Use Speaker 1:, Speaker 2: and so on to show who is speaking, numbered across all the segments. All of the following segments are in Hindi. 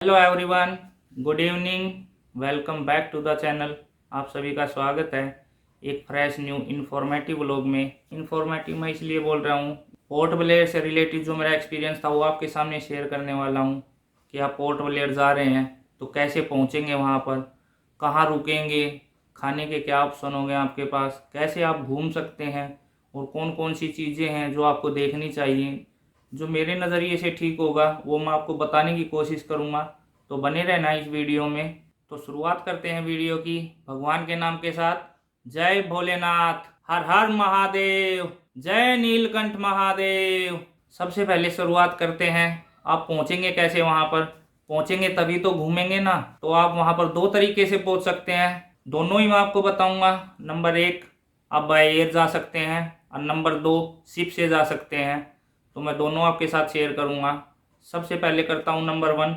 Speaker 1: Hello everyone, good evening. Welcome back to the channel. आप सभी का स्वागत है एक फ्रेश न्यू इन्फॉर्मेटिव व्लॉग में। इन्फॉर्मेटिव मैं इसलिए बोल रहा हूँ, पोर्ट ब्लेयर से रिलेटेड जो मेरा एक्सपीरियंस था वो आपके सामने शेयर करने वाला हूँ कि आप पोर्ट ब्लेयर जा रहे हैं तो कैसे पहुँचेंगे, वहाँ पर कहाँ रुकेंगे, खाने के क्या ऑप्शन होंगे आपके पास, कैसे आप घूम सकते हैं और कौन कौन सी चीज़ें हैं जो आपको देखनी चाहिए। जो मेरे नज़रिए से ठीक होगा वो मैं आपको बताने की कोशिश करूँगा, तो बने रहना इस वीडियो में। तो शुरुआत करते हैं वीडियो की भगवान के नाम के साथ। जय भोलेनाथ, हर हर महादेव, जय नीलकंठ महादेव। सबसे पहले शुरुआत करते हैं, आप पहुंचेंगे कैसे वहां पर। पहुंचेंगे तभी तो घूमेंगे ना। तो आप वहां पर दो तरीके से पहुंच सकते हैं, दोनों ही मैं आपको बताऊंगा। नंबर एक, आप बाय एयर जा सकते हैं और नंबर दो, शिप से जा सकते हैं। तो मैं दोनों आपके साथ शेयर करूंगा। सबसे पहले करता हूं नंबर वन।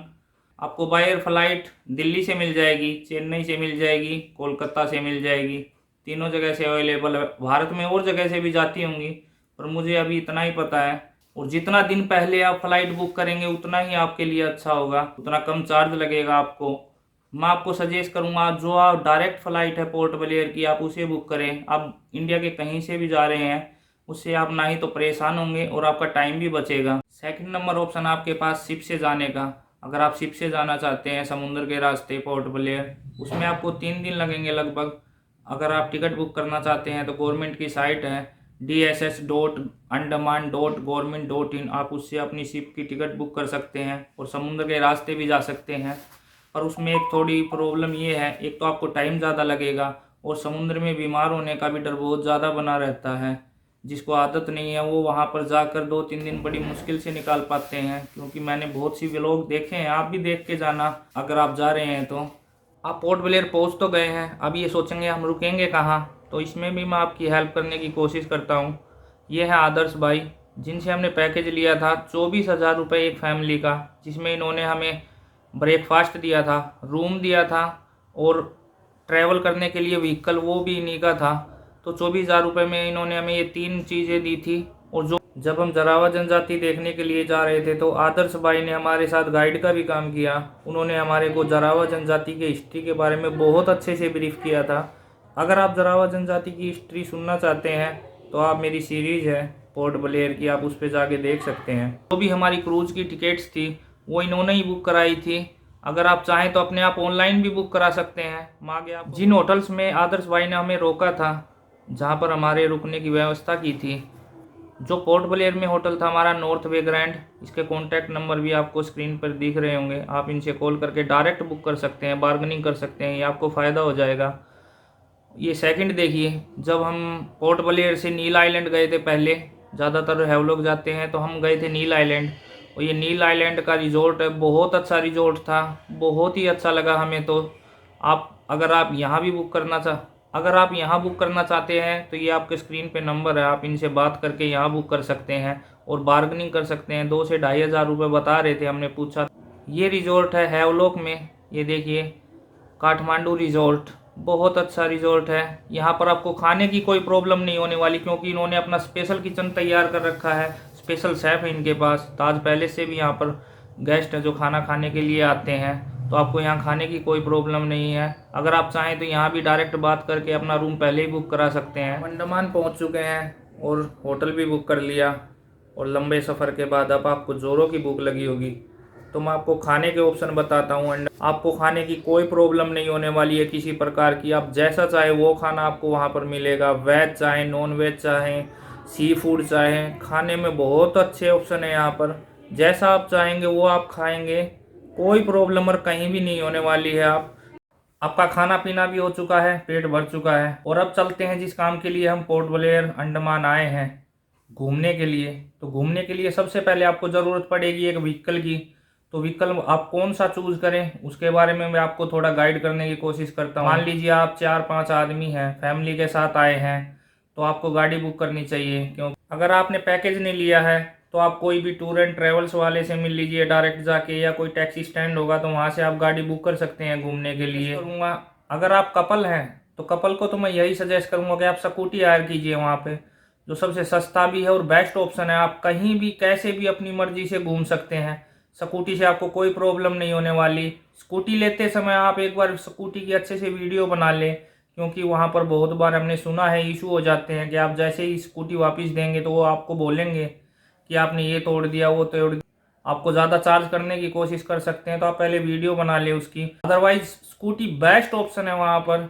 Speaker 1: आपको बाय एयर फ्लाइट दिल्ली से मिल जाएगी, चेन्नई से मिल जाएगी, कोलकाता से मिल जाएगी। तीनों जगह से अवेलेबल है। भारत में और जगह से भी जाती होंगी पर मुझे अभी इतना ही पता है। और जितना दिन पहले आप फ्लाइट बुक करेंगे उतना ही आपके लिए अच्छा होगा, उतना कम चार्ज लगेगा आपको। मैं आपको सजेस्ट करूंगा जो आप डायरेक्ट फ़्लाइट है पोर्ट ब्लेयर की, आप उसे बुक करें। आप इंडिया के कहीं से भी जा रहे हैं उससे आप ना ही तो परेशान होंगे और आपका टाइम भी बचेगा। सेकंड नंबर ऑप्शन आपके पास शिप से जाने का। अगर आप शिप से जाना चाहते हैं समुद्र के रास्ते पोर्ट ब्लेयर, उसमें आपको 3 दिन लगेंगे लगभग। अगर आप टिकट बुक करना चाहते हैं तो गवर्नमेंट की साइट है dss.andaman.government.in, आप उससे अपनी शिप की टिकट बुक कर सकते हैं और समुद्र के रास्ते भी जा सकते हैं। पर उसमें एक थोड़ी प्रॉब्लम ये है, एक तो आपको टाइम ज़्यादा लगेगा और समुद्र में बीमार होने का भी डर बहुत ज़्यादा बना रहता है। जिसको आदत नहीं है वो वहाँ पर जाकर 2-3 दिन बड़ी मुश्किल से निकाल पाते हैं, क्योंकि मैंने बहुत सी व्लॉग देखे हैं। आप भी देख के जाना अगर आप जा रहे हैं तो। आप पोर्ट ब्लेयर पहुँच तो गए हैं, अब ये सोचेंगे हम रुकेंगे कहाँ, तो इसमें भी मैं आपकी हेल्प करने की कोशिश करता हूँ। ये है आदर्श भाई, जिनसे हमने पैकेज लिया था 24,000 रुपये एक फैमिली का, जिसमें इन्होंने हमें ब्रेकफास्ट दिया था, रूम दिया था और ट्रैवल करने के लिए व्हीकल वो भी इन्हीं का था। तो 24,000 रुपये में इन्होंने हमें ये 3 चीज़ें दी थी। और जो जब हम जरावा जनजाति देखने के लिए जा रहे थे तो आदर्श भाई ने हमारे साथ गाइड का भी काम किया। उन्होंने हमारे को जरावा जनजाति के हिस्ट्री के बारे में बहुत अच्छे से ब्रीफ किया था। अगर आप जरावा जनजाति की हिस्ट्री सुनना चाहते हैं तो आप मेरी सीरीज़ है पोर्ट ब्लेयर की, आप उस पर जाके देख सकते हैं। जो भी हमारी क्रूज़ की टिकट्स थी वो इन्होंने ही बुक कराई थी। अगर आप चाहें तो अपने आप ऑनलाइन भी बुक करा सकते हैं। मैं आगे आप जिन होटल्स में आदर्श भाई ने हमें रोका था, जहां पर हमारे रुकने की व्यवस्था की थी, जो पोर्ट ब्लेयर में होटल था हमारा नॉर्थ वे ग्रैंड, इसके कॉन्टैक्ट नंबर भी आपको स्क्रीन पर दिख रहे होंगे। आप इनसे कॉल करके डायरेक्ट बुक कर सकते हैं, बार्गेनिंग कर सकते हैं, ये आपको फ़ायदा हो जाएगा। ये सेकंड देखिए, जब हम पोर्ट ब्लेयर से नील आइलैंड गए थे पहले, ज़्यादातर हैवलॉक जाते हैं तो हम गए थे नील आइलैंड। और ये नील आइलैंड का रिजॉर्ट है, बहुत अच्छा रिजॉर्ट था, बहुत ही अच्छा लगा हमें। तो आप अगर आप यहाँ भी बुक करना अगर आप यहाँ बुक करना चाहते हैं तो ये आपके स्क्रीन पे नंबर है, आप इनसे बात करके यहाँ बुक कर सकते हैं और बार्गेनिंग कर सकते हैं। 2 से 2,500 रुपये बता रहे थे, हमने पूछा। ये रिजॉर्ट है हैवलॉक में, ये देखिए काठमांडू रिजॉर्ट, बहुत अच्छा रिजॉर्ट है। यहाँ पर आपको खाने की कोई प्रॉब्लम नहीं होने वाली, क्योंकि इन्होंने अपना स्पेशल किचन तैयार कर रखा है। स्पेशल शेफ़ है इनके पास। ताज पैलेस से भी यहाँ पर गेस्ट हैं जो खाना खाने के लिए आते हैं, तो आपको यहाँ खाने की कोई प्रॉब्लम नहीं है। अगर आप चाहें तो यहाँ भी डायरेक्ट बात करके अपना रूम पहले ही बुक करा सकते हैं। अंडमान पहुँच चुके हैं और होटल भी बुक कर लिया, और लंबे सफ़र के बाद अब आपको जोरों की भूख लगी होगी, तो मैं आपको खाने के ऑप्शन बताता हूँ। आपको खाने की कोई प्रॉब्लम नहीं होने वाली है किसी प्रकार की। आप जैसा चाहे वो खाना आपको वहाँ पर मिलेगा, वेज चाहे नॉन वेज चाहे सी फूड चाहे, खाने में बहुत अच्छे ऑप्शन है यहाँ पर। जैसा आप चाहेंगे वो आप खाएंगे, कोई प्रॉब्लम और कहीं भी नहीं होने वाली है। आपका खाना पीना भी हो चुका है, पेट भर चुका है। और अब चलते हैं जिस काम के लिए हम पोर्ट ब्लेयर अंडमान आए हैं, घूमने के लिए। तो घूमने के लिए सबसे पहले आपको ज़रूरत पड़ेगी एक व्हीकल की। तो व्हीकल आप कौन सा चूज़ करें उसके बारे में मैं आपको थोड़ा गाइड करने की कोशिश करता हूँ। मान लीजिए आप 4-5 आदमी हैं, फैमिली के साथ आए हैं, तो आपको गाड़ी बुक करनी चाहिए। क्योंकि अगर आपने पैकेज नहीं लिया है तो आप कोई भी टूर एंड ट्रेवल्स वाले से मिल लीजिए डायरेक्ट जाके, या कोई टैक्सी स्टैंड होगा तो वहाँ से आप गाड़ी बुक कर सकते हैं घूमने के लिए। करूँगा अगर आप कपल हैं तो कपल को तो मैं यही सजेस्ट करूँगा कि आप स्कूटी हायर कीजिए वहाँ पे, जो सबसे सस्ता भी है और बेस्ट ऑप्शन है। आप कहीं भी कैसे भी अपनी मर्जी से घूम सकते हैं। स्कूटी से आपको कोई प्रॉब्लम नहीं होने वाली। स्कूटी लेते समय आप एक बार स्कूटी की अच्छे से वीडियो बना लें, क्योंकि वहाँ पर बहुत बार हमने सुना है इशू हो जाते हैं कि आप जैसे ही स्कूटी वापस देंगे तो वो आपको बोलेंगे कि आपने ये तोड़ दिया वो तोड़ दिया, आपको ज़्यादा चार्ज करने की कोशिश कर सकते हैं। तो आप पहले वीडियो बना लें उसकी। अदरवाइज स्कूटी बेस्ट ऑप्शन है वहाँ पर।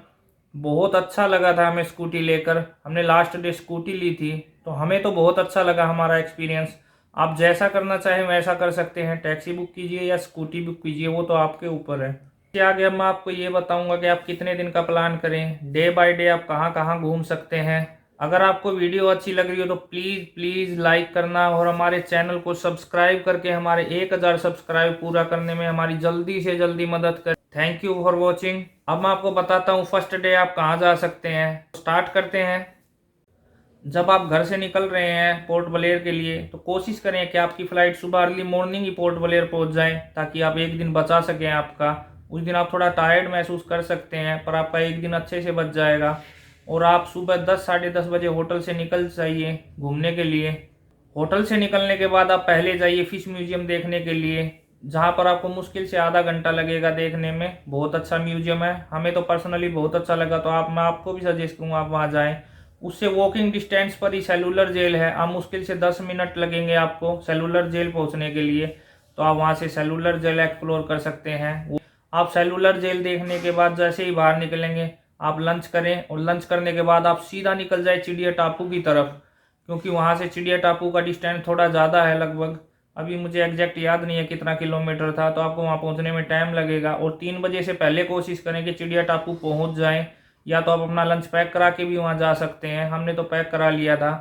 Speaker 1: बहुत अच्छा लगा था हमें स्कूटी लेकर। हमने लास्ट डे स्कूटी ली थी तो हमें तो बहुत अच्छा लगा हमारा एक्सपीरियंस। आप जैसा करना चाहें वैसा कर सकते हैं, टैक्सी बुक कीजिए या स्कूटी बुक कीजिए, वो तो आपके ऊपर है। इसके आगे अब मैं आपको ये बताऊंगा कि आप कितने दिन का प्लान करें, डे बाय डे आप कहाँ कहाँ घूम सकते हैं। अगर आपको वीडियो अच्छी लग रही हो तो प्लीज़ प्लीज़ लाइक करना और हमारे चैनल को सब्सक्राइब करके हमारे 1000 सब्सक्राइब पूरा करने में हमारी जल्दी से जल्दी मदद करें। Thank you for watching. अब मैं आपको बताता हूँ फर्स्ट डे आप कहाँ जा सकते हैं। स्टार्ट करते हैं। जब आप घर से निकल रहे हैं पोर्ट ब्लेयर के लिए तो कोशिश करें कि आपकी फ़्लाइट सुबह अर्ली मॉर्निंग ही पोर्ट ब्लेयर पहुंच जाए, ताकि आप एक दिन बचा सकें आपका। उस दिन आप थोड़ा टायर्ड महसूस कर सकते हैं पर आपका एक दिन अच्छे से बच जाएगा। और आप सुबह 10 साढ़े 10 बजे होटल से निकल जाइए घूमने के लिए। होटल से निकलने के बाद आप पहले जाइए फिश म्यूजियम देखने के लिए, जहाँ पर आपको मुश्किल से आधा घंटा लगेगा देखने में। बहुत अच्छा म्यूजियम है, हमें तो पर्सनली बहुत अच्छा लगा। तो मैं आपको भी सजेस्ट करूँगा आप वहाँ जाएँ। उससे वॉकिंग डिस्टेंस पर ही सेलुलर जेल है। आप मुश्किल से 10 मिनट लगेंगे आपको सेलुलर जेल पहुंचने के लिए। तो आप वहां से सेलुलर जेल एक्सप्लोर कर सकते हैं। आप सेलुलर जेल देखने के बाद जैसे ही बाहर निकलेंगे आप लंच करें, और लंच करने के बाद आप सीधा निकल जाए चिड़िया टापू की तरफ, क्योंकि वहां से चिड़िया टापू का डिस्टेंस थोड़ा ज़्यादा है। लगभग अभी मुझे एग्जैक्ट याद नहीं है कितना किलोमीटर था, तो आपको वहाँ पहुँचने में टाइम लगेगा। और 3 बजे से पहले कोशिश करें कि चिड़िया टापू पहुँच जाएँ। या तो आप अपना लंच पैक करा के भी वहाँ जा सकते हैं, हमने तो पैक करा लिया था।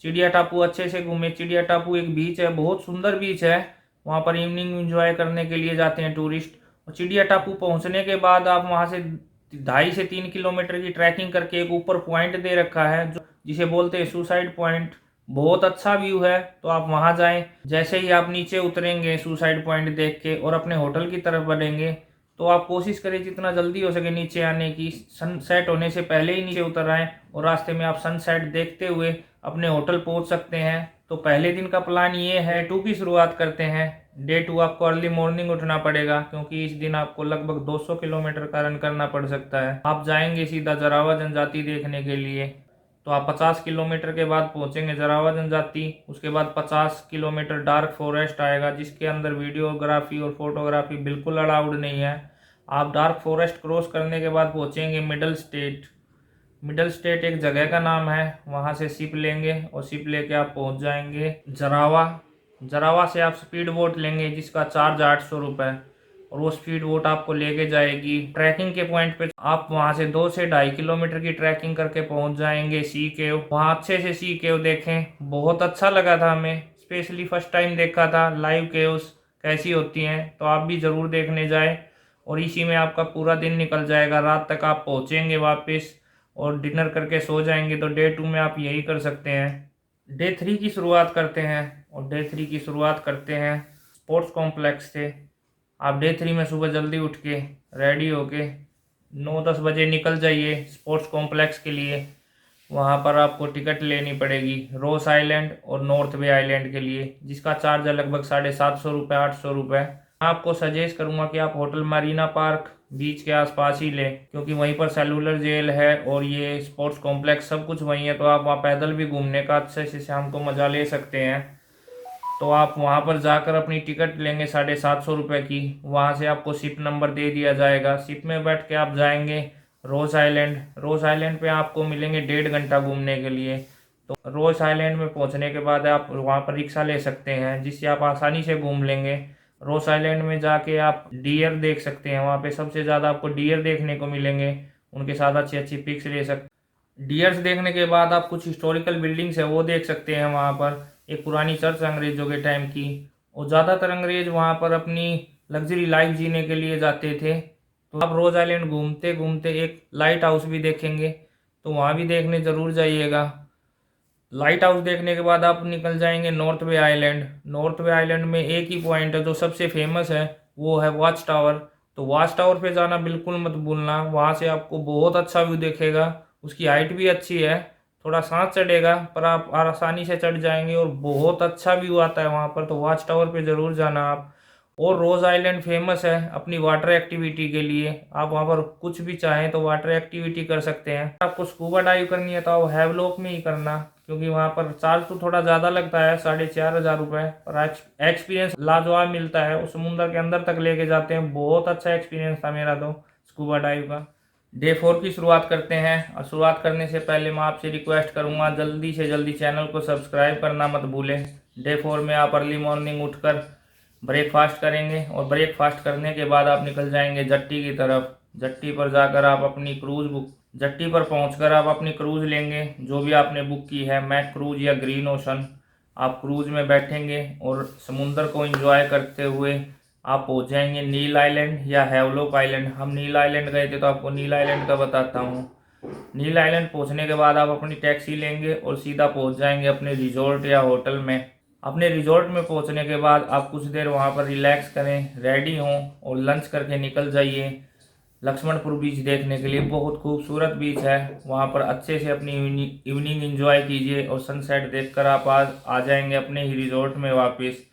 Speaker 1: चिड़िया टापू अच्छे से घूमे। चिड़िया टापू एक बीच है, बहुत सुंदर बीच है, वहाँ पर इवनिंग एंजॉय करने के लिए जाते हैं टूरिस्ट। और चिड़िया टापू पहुँचने के बाद आप वहाँ से 2.5 से 3 किलोमीटर की ट्रैकिंग करके एक ऊपर पॉइंट दे रखा है जो जिसे बोलते हैं सुसाइड पॉइंट। बहुत अच्छा व्यू है, तो आप वहाँ जाएं। जैसे ही आप नीचे उतरेंगे सुसाइड पॉइंट देख के और अपने होटल की तरफ बढ़ेंगे, तो आप कोशिश करें जितना जल्दी हो सके नीचे आने की। सनसेट होने से पहले ही नीचे उतर आएँ और रास्ते में आप सनसेट देखते हुए अपने होटल पहुंच सकते हैं। तो पहले दिन का प्लान ये है। 2 की शुरुआत करते हैं। डे 2 आपको अर्ली मॉर्निंग उठना पड़ेगा, क्योंकि इस दिन आपको लगभग 200 किलोमीटर का रन करना पड़ सकता है। आप जाएंगे सीधा जरावा जनजाति देखने के लिए। तो आप 50 किलोमीटर के बाद पहुंचेंगे जरावा जनजाति। उसके बाद 50 किलोमीटर डार्क फॉरेस्ट आएगा, जिसके अंदर वीडियोग्राफी और फोटोग्राफी बिल्कुल अलाउड नहीं है। आप डार्क फॉरेस्ट क्रॉस करने के बाद पहुंचेंगे मिडल स्टेट। मिडल स्टेट एक जगह का नाम है, वहां से शिप लेंगे और शिप लेके आप पहुंच जाएंगे जरावा। जरावा से आप स्पीड बोट लेंगे जिसका चार्ज 800 रुपये, और वो स्पीड बोट आपको लेके जाएगी ट्रैकिंग के पॉइंट पे। आप वहां से 2 से 2.5 किलोमीटर की ट्रैकिंग करके पहुंच जाएंगे सी केव। वहाँ अच्छे से सी केव देखें, बहुत अच्छा लगा था हमें। स्पेशली फर्स्ट टाइम देखा था लाइव केव्स कैसी होती हैं, तो आप भी ज़रूर देखने जाए। और इसी में आपका पूरा दिन निकल जाएगा, रात तक आप पहुँचेंगे वापस और डिनर करके सो जाएंगे। तो डे 2 में आप यही कर सकते हैं। डे 3 की शुरुआत करते हैं, और डे 3 की शुरुआत करते हैं स्पोर्ट्स कॉम्प्लेक्स से। आप डे 3 में सुबह जल्दी उठ के रेडी होके 9-10 बजे निकल जाइए स्पोर्ट्स कॉम्प्लेक्स के लिए। वहाँ पर आपको टिकट लेनी पड़ेगी रोस आइलैंड और नॉर्थ बे आइलैंड के लिए, जिसका चार्ज है लगभग 750 रुपये 800 रुपये। आपको सजेस्ट करूँगा कि आप होटल मरीना पार्क बीच के आसपास ही लें, क्योंकि वहीं पर सेलुलर जेल है और ये स्पोर्ट्स कॉम्प्लेक्स सब कुछ वहीं है। तो आप वहाँ पैदल भी घूमने का अच्छे से शाम को मज़ा ले सकते हैं। तो आप वहाँ पर जाकर अपनी टिकट लेंगे 750 रुपये की। वहाँ से आपको शिप नंबर दे दिया जाएगा। शिप में बैठ के आप जाएंगे रोज आइलैंड। रोज आइलैंड पे आपको मिलेंगे 1.5 घंटा घूमने के लिए। तो रोज आइलैंड में पहुँचने के बाद आप वहाँ पर रिक्शा ले सकते हैं, जिससे आप आसानी से घूम लेंगे। रोज आइलैंड में जाके आप डियर देख सकते हैं, वहाँ पे सबसे ज़्यादा आपको डियर देखने को मिलेंगे। उनके साथ अच्छी अच्छी पिक्स ले सकते। डियर्स देखने के बाद आप कुछ हिस्टोरिकल बिल्डिंग्स है वो देख सकते हैं। वहाँ पर एक पुरानी चर्च अंग्रेजों के टाइम की, और ज़्यादातर अंग्रेज वहाँ पर अपनी लग्जरी लाइफ जीने के लिए जाते थे। तो आप रोज आइलैंड घूमते घूमते एक लाइट हाउस भी देखेंगे, तो वहाँ भी देखने ज़रूर जाइएगा। लाइट हाउस देखने के बाद आप निकल जाएंगे नॉर्थ बे आइलैंड। नॉर्थ बे आइलैंड में एक ही पॉइंट है जो सबसे फेमस है, वो है वॉच टावर। तो वॉच टावर पे जाना बिल्कुल मत भूलना, वहाँ से आपको बहुत अच्छा व्यू दिखेगा। उसकी हाइट भी अच्छी है, थोड़ा सांस चढ़ेगा पर आप आसानी से चढ़ जाएंगे और बहुत अच्छा व्यू आता है वहाँ पर। तो वॉच टावर पे ज़रूर जाना आप। और रोज़ आइलैंड फेमस है अपनी वाटर एक्टिविटी के लिए। आप वहाँ पर कुछ भी चाहें तो वाटर एक्टिविटी कर सकते हैं। आपको स्कूबा डाइव करनी है तो आप हैवलॉक में ही करना, क्योंकि वहाँ पर चार्ज तो थोड़ा ज़्यादा लगता है, 4,500 रुपये, पर एक्सपीरियंस लाजवाब मिलता है। उस समुंदर के अंदर तक लेके जाते हैं। बहुत अच्छा एक्सपीरियंस था मेरा तो स्कूबा डाइव का। डे 4 की शुरुआत करते हैं, और शुरुआत करने से पहले मैं आपसे रिक्वेस्ट करूंगा जल्दी से जल्दी चैनल को सब्सक्राइब करना मत भूलें। डे 4 में आप अर्ली मॉर्निंग उठकर ब्रेकफास्ट करेंगे, और ब्रेकफास्ट करने के बाद आप निकल जाएंगे जट्टी की तरफ। जट्टी पर जाकर आप अपनी क्रूज़ बुक जट्टी पर पहुंचकर आप अपनी क्रूज़ लेंगे, जो भी आपने बुक की है, मैक क्रूज़ या ग्रीन ओशन। आप क्रूज़ में बैठेंगे और समुंदर को एंजॉय करते हुए आप पहुंच जाएंगे नील आइलैंड या हैवलॉक आइलैंड। हम नील आइलैंड गए थे तो आपको नील आइलैंड का बताता हूँ। नील आइलैंड पहुंचने के बाद आप अपनी टैक्सी लेंगे और सीधा पहुंच जाएंगे अपने रिजॉर्ट या होटल में। अपने रिजॉर्ट में पहुंचने के बाद आप कुछ देर वहां पर रिलैक्स करें, रेडी हों और लंच करके निकल जाइए लक्ष्मणपुर बीच देखने के लिए। बहुत खूबसूरत बीच है, वहां पर अच्छे से अपनी इवनिंग एंजॉय कीजिए और सनसेट देखकर आप आ जाएंगे अपने ही रिजॉर्ट में वापस।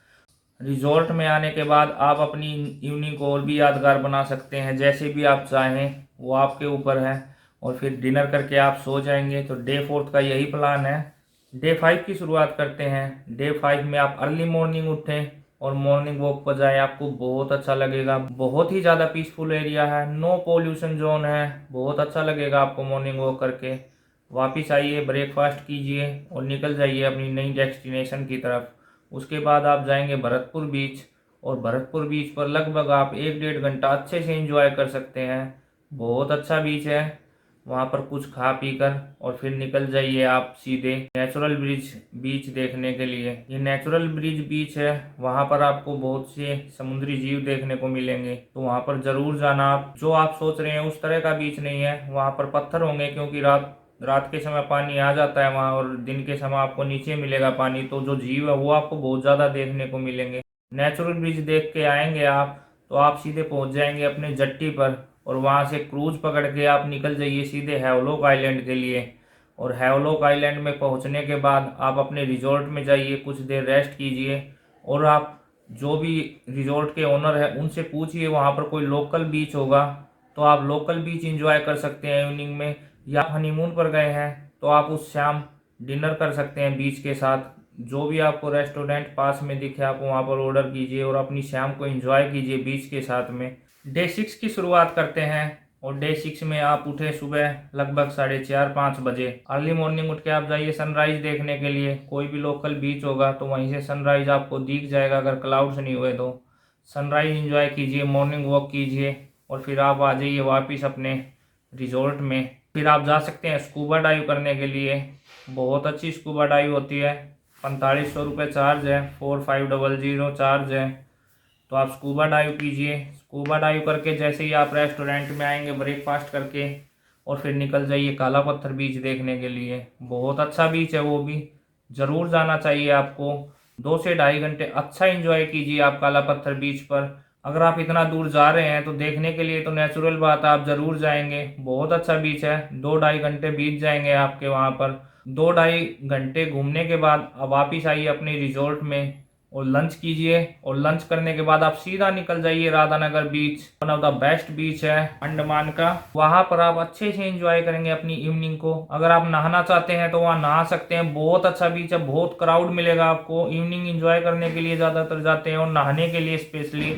Speaker 1: रिजॉर्ट में आने के बाद आप अपनी इवनिंग को और भी यादगार बना सकते हैं, जैसे भी आप चाहें, वो आपके ऊपर है। और फिर डिनर करके आप सो जाएंगे। तो डे 4 का यही प्लान है। डे 5 की शुरुआत करते हैं। डे 5 में आप अर्ली मॉर्निंग उठें और मॉर्निंग वॉक पर जाएं। आपको बहुत अच्छा लगेगा। बहुत ही ज़्यादा पीसफुल एरिया है, नो पोल्यूशन जोन है। बहुत अच्छा लगेगा आपको मॉर्निंग वॉक करके। वापस आइए, ब्रेकफास्ट कीजिए और निकल जाइए अपनी नई डेस्टिनेशन की तरफ। उसके बाद आप जाएंगे भरतपुर बीच, और भरतपुर बीच पर लगभग आप 1-1.5 घंटा अच्छे से एंजॉय कर सकते हैं। बहुत अच्छा बीच है। वहाँ पर कुछ खा पी कर और फिर निकल जाइए आप सीधे नेचुरल ब्रिज बीच देखने के लिए। ये नेचुरल ब्रिज बीच है, वहाँ पर आपको बहुत से समुद्री जीव देखने को मिलेंगे, तो वहाँ पर ज़रूर जाना। आप जो आप सोच रहे हैं उस तरह का बीच नहीं है। वहाँ पर पत्थर होंगे, क्योंकि रात के समय पानी आ जाता है वहाँ, और दिन के समय आपको नीचे मिलेगा पानी, तो जो जीव है वो आपको बहुत ज़्यादा देखने को मिलेंगे। नेचुरल ब्रिज देख के आएंगे आप तो आप सीधे पहुंच जाएंगे अपने जट्टी पर, और वहां से क्रूज पकड़ के आप निकल जाइए सीधे हैवलॉक आइलैंड के लिए। और हैवलॉक आइलैंड में पहुंचने के बाद आप अपने रिजॉर्ट में जाइए, कुछ देर रेस्ट कीजिए, और आप जो भी रिजॉर्ट के ओनर है उनसे पूछिए वहाँ पर कोई लोकल बीच होगा तो आप लोकल बीच इंजॉय कर सकते हैं इवनिंग में। या हनीमून पर गए हैं तो आप उस शाम डिनर कर सकते हैं बीच के साथ। जो भी आपको रेस्टोरेंट पास में दिखे आप वहाँ पर ऑर्डर कीजिए और अपनी शाम को एंजॉय कीजिए बीच के साथ में। डे 6 की शुरुआत करते हैं, और डे 6 में आप उठे सुबह लगभग 4:30-5 बजे। अर्ली मॉर्निंग उठ के आप जाइए सनराइज देखने के लिए। कोई भी लोकल बीच होगा तो वहीं से सनराइज आपको दिख जाएगा, अगर क्लाउड्स नहीं हुए तो। सनराइज एंजॉय कीजिए, मॉर्निंग वॉक कीजिए, और फिर आप आ जाइए वापस अपने रिजॉर्ट में। फिर आप जा सकते हैं स्कूबा डाइव करने के लिए। बहुत अच्छी स्कूबा डाइव होती है। 4500 रुपये चार्ज है, 4500 चार्ज है। तो आप स्कूबा डाइव कीजिए। स्कूबा डाइव करके जैसे ही आप रेस्टोरेंट में आएंगे ब्रेकफास्ट करके, और फिर निकल जाइए काला पत्थर बीच देखने के लिए। बहुत अच्छा बीच है, वो भी ज़रूर जाना चाहिए आपको। 2 से 2.5 घंटे अच्छा एंजॉय कीजिए आप काला पत्थर बीच पर। अगर आप इतना दूर जा रहे हैं तो देखने के लिए तो नेचुरल बात है, आप ज़रूर जाएंगे। बहुत अच्छा बीच है। 2-2.5 घंटे बीत जाएंगे आपके वहाँ पर। 2-2.5 घंटे घूमने के बाद आप वापिस आइए अपने रिजॉर्ट में और लंच कीजिए, और लंच करने के बाद आप सीधा निकल जाइए राधानगर बीच। वन ऑफ द बेस्ट बीच है अंडमान का। वहां पर आप अच्छे से एंजॉय करेंगे अपनी इवनिंग को। अगर आप नहाना चाहते हैं तो वहाँ नहा सकते हैं। बहुत अच्छा बीच है, बहुत क्राउड मिलेगा आपको। इवनिंग एंजॉय करने के लिए ज़्यादातर जाते हैं और नहाने के लिए स्पेशली,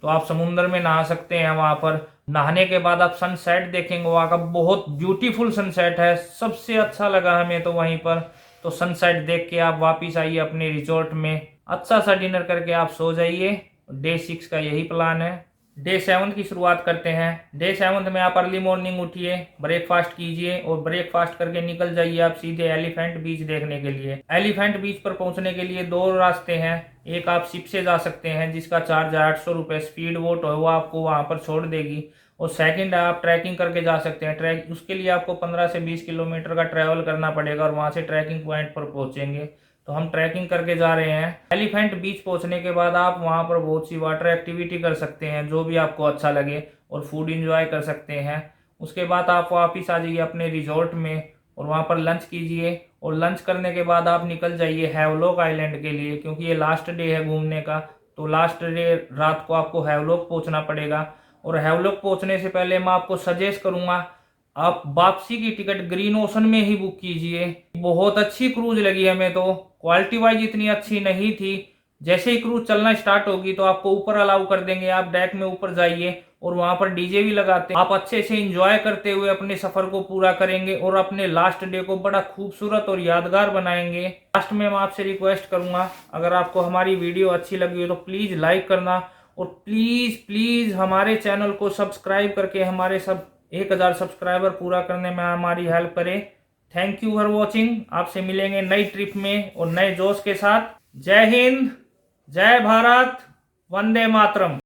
Speaker 1: तो आप समुद्र में नहा सकते हैं। वहां पर नहाने के बाद आप सनसेट देखेंगे, वहाँ का बहुत ब्यूटीफुल सनसेट है। सबसे अच्छा लगा हमें तो वहीं पर। तो सनसेट देख के आप वापिस आइए अपने रिजॉर्ट में, अच्छा सा डिनर करके आप सो जाइए। डे 6 का यही प्लान है। डे 7 की शुरुआत करते हैं। डे 7 में आप अर्ली मॉर्निंग उठिए, ब्रेकफास्ट कीजिए, और ब्रेकफास्ट करके निकल जाइए आप सीधे एलिफेंट बीच देखने के लिए। एलिफेंट बीच पर पहुंचने के लिए 2 रास्ते हैं। एक आप शिप से जा सकते हैं जिसका चार्ज है 800 रुपये। स्पीड बोट है वो आपको वहां पर छोड़ देगी। और सेकंड आप ट्रैकिंग करके जा सकते हैं। ट्रैक उसके लिए आपको 15 से 20 किलोमीटर का ट्रैवल करना पड़ेगा, और वहां से ट्रैकिंग पॉइंट पर पहुंचेंगे। तो हम ट्रैकिंग करके जा रहे हैं। एलिफेंट बीच पहुंचने के बाद आप वहां पर बहुत सी वाटर एक्टिविटी कर सकते हैं, जो भी आपको अच्छा लगे, और फूड एंजॉय कर सकते हैं। उसके बाद आप वापस आ जाइए अपने रिजॉर्ट में और वहां पर लंच कीजिए, और लंच करने के बाद आप निकल जाइए हैवलॉक आइलैंड के लिए, क्योंकि ये लास्ट डे है घूमने का। तो लास्ट डे रात को आपको हैवलॉक पहुंचना पड़ेगा। और हैवलॉक पहुंचने से पहले मैं आपको सजेस्ट करूंगा आप वापसी की टिकट ग्रीन ओशन में ही बुक कीजिए। बहुत अच्छी क्रूज लगी हमें, तो क्वालिटी वाइज इतनी अच्छी नहीं थी। जैसे ही क्रूज चलना स्टार्ट होगी तो आपको ऊपर अलाउ कर देंगे, आप डेक में ऊपर जाइए और वहां पर डीजे भी लगाते हैं। आप अच्छे से एंजॉय करते हुए अपने सफर को पूरा करेंगे और अपने लास्ट डे को बड़ा खूबसूरत और यादगार बनाएंगे। लास्ट में मैं आपसे रिक्वेस्ट करूंगा, अगर आपको हमारी वीडियो अच्छी लगी हो तो प्लीज लाइक करना और प्लीज प्लीज हमारे चैनल को सब्सक्राइब करके हमारे सब 1000 सब्सक्राइबर पूरा करने में हमारी हेल्प करें। Thank you for watching. आपसे मिलेंगे नई ट्रिप में और नए जोश के साथ। जय हिंद, जय भारत, वंदे मातरम।